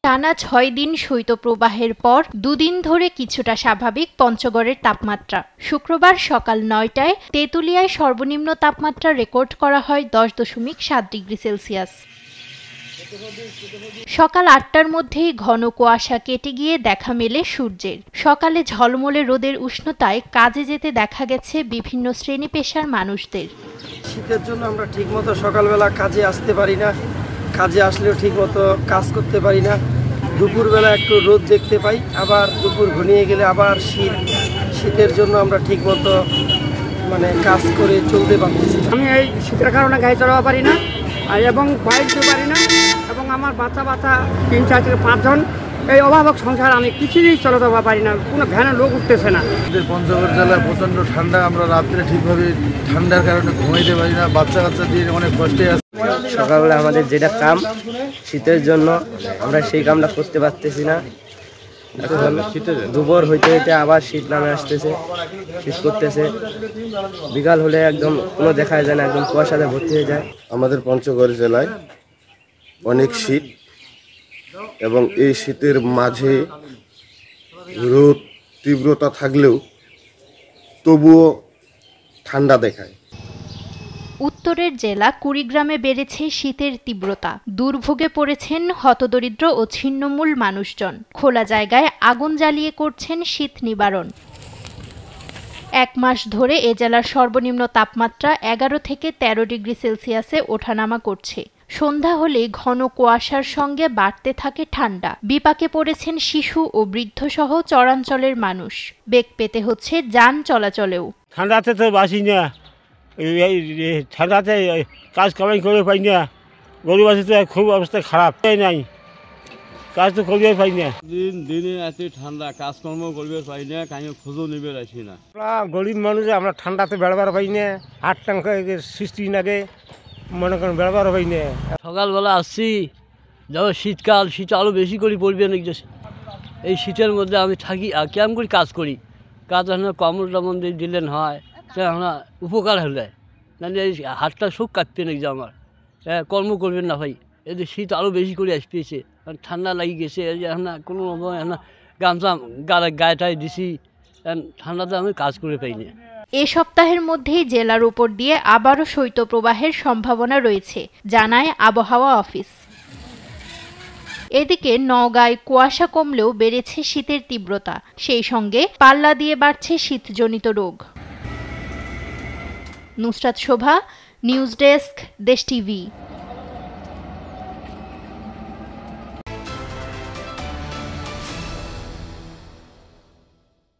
টানা ৬ দিন শৈত্যপ্রবাহের পর দুদিন ধরে কিছুটা স্বাভাবিক পঞ্চগড়ের তাপমাত্রা। শুক্রবার সকাল ৯টায় তেঁতুলিয়ায় সর্বনিম্ন তাপমাত্রা রেকর্ড করা হয় ১০.৭ ডিগ্রি সেলসিয়াস। সকাল ৮টার মধ্যেই ঘন কুয়াশা কেটে গিয়ে দেখা মেলে সূর্যের। সকালে ঝলমলে রোদের উষ্ণতায় কাজে যেতে দেখা গেছে বিভিন্ন শ্রেণী পেশার মানুষদের। শীতের জন্য আমরা ঠিকমতো সকালবেলা কাজে আসতে পারি না, কাজে আসলেও ঠিকমতো কাজ করতে পারি না। দুপুরবেলা একটু রোদ দেখতে পাই, আবার দুপুর ঘনিয়ে গেলে আবার শীতের জন্য আমরা ঠিকমতো কাজ করে চলতে পারতেছি। আমি এই শীতের কারণে গাড়ি চালাতে পারি না এবং বাইক দিতে পারি না, এবং আমার বাচ্চা 3-4 থেকে 5 জন। এই অভাবক সংসার আমি কিছুই চালাতে পারি না, কোনো ভ্যানে লোক উঠতেছে না। পঞ্চগড় জেলায় প্রচণ্ড ঠান্ডা, আমরা রাত্রে ঠিকভাবে ঠান্ডার কারণে ঘুমাইতে পারি না, বাচ্চা দিয়ে অনেক কষ্টে আছে। সকালবেলা আমাদের যেটা কাম শীতের জন্য আমরা সেই কামটা করতে পারতেছি না। এখন দুপুর হইতে হইতে আবার শীত নামে আসতেছে, শীত করতেছে। বিকাল হলে একদম কোনো দেখা যায় না, একদম কুয়াশাতে ভর্তি হয়ে যায়। আমাদের পঞ্চগড় জেলায় অনেক শীত, এবং এই শীতের মাঝে রোদ তীব্রতা থাকলেও তবুও ঠান্ডা দেখায়। উত্তরের জেলা কুড়িগ্রামে বেড়েছে শীতের তীব্রতা। দুর্ভোগে পড়েছেন হতদরিদ্র ও ছিন্নমূল মানুষজন। খোলা জায়গায় আগুন জ্বালিয়ে করছেন শীত নিবারণ। 1 মাস ধরে এ জেলার সর্বনিম্ন তাপমাত্রা 11 থেকে 13 ডিগ্রি সেলসিয়াসে ওঠানামা করছে। সন্ধ্যা হলেই ঘন কুয়াশার সঙ্গে বাড়তে থাকে ঠান্ডা। বিপাকে পড়েছেন শিশু ও বৃদ্ধসহ চরাঞ্চলের মানুষ। বেগ পেতে হচ্ছে যান চলাচলেও। ঠান্ডাতে তো বাসি না, ঠান্ডাতে কাজ কামাই করে পাই না। গরিব আছে তো খুব অবস্থা খারাপ, নাই কাজ তো করবে পাই না। দিনে এত ঠান্ডা, কাজকর্ম করবে পাই না, কাহিনী খোঁজও নিবে আসি না। গরিব মানুষ, আমরা ঠান্ডাতে বেড়াবার পাই না। 8 টাকা সৃষ্টি নাগে মনে করেন বেড়াবার পাই না। সকালবেলা আসছি, যখন শীতকাল, শীত আরও বেশি করে পড়বে নাকি। এই শীতের মধ্যে আমি থাকি আর কেমন করে কাজ করি। কাজ কম্বল টম্বল দিলেন হয়, আমরা উপকার হলে নাহলে এই হাতটা শোক কাটবে নাকি যে আমার কর্ম করবেন না ভাই। এই শীত আরও বেশি করে আসতেছে, ঠান্ডা লাগি গেছে। কোনো গামছা গায়েটায় দিছি, ঠান্ডাতে আমি কাজ করে পাই না। এ সপ্তাহের মধ্যেই জেলার উপর দিয়ে আবারও শৈত্যপ্রবাহের সম্ভাবনা রয়েছে, জানায় আবহাওয়া অফিস। এদিকে নওগাঁয় কুয়াশা কমলেও বেড়েছে শীতের তীব্রতা। সেই সঙ্গে পাল্লা দিয়ে বাড়ছে শীতজনিত রোগ। নুসরাত শোভা, নিউজ ডেস্ক, দেশ টিভি।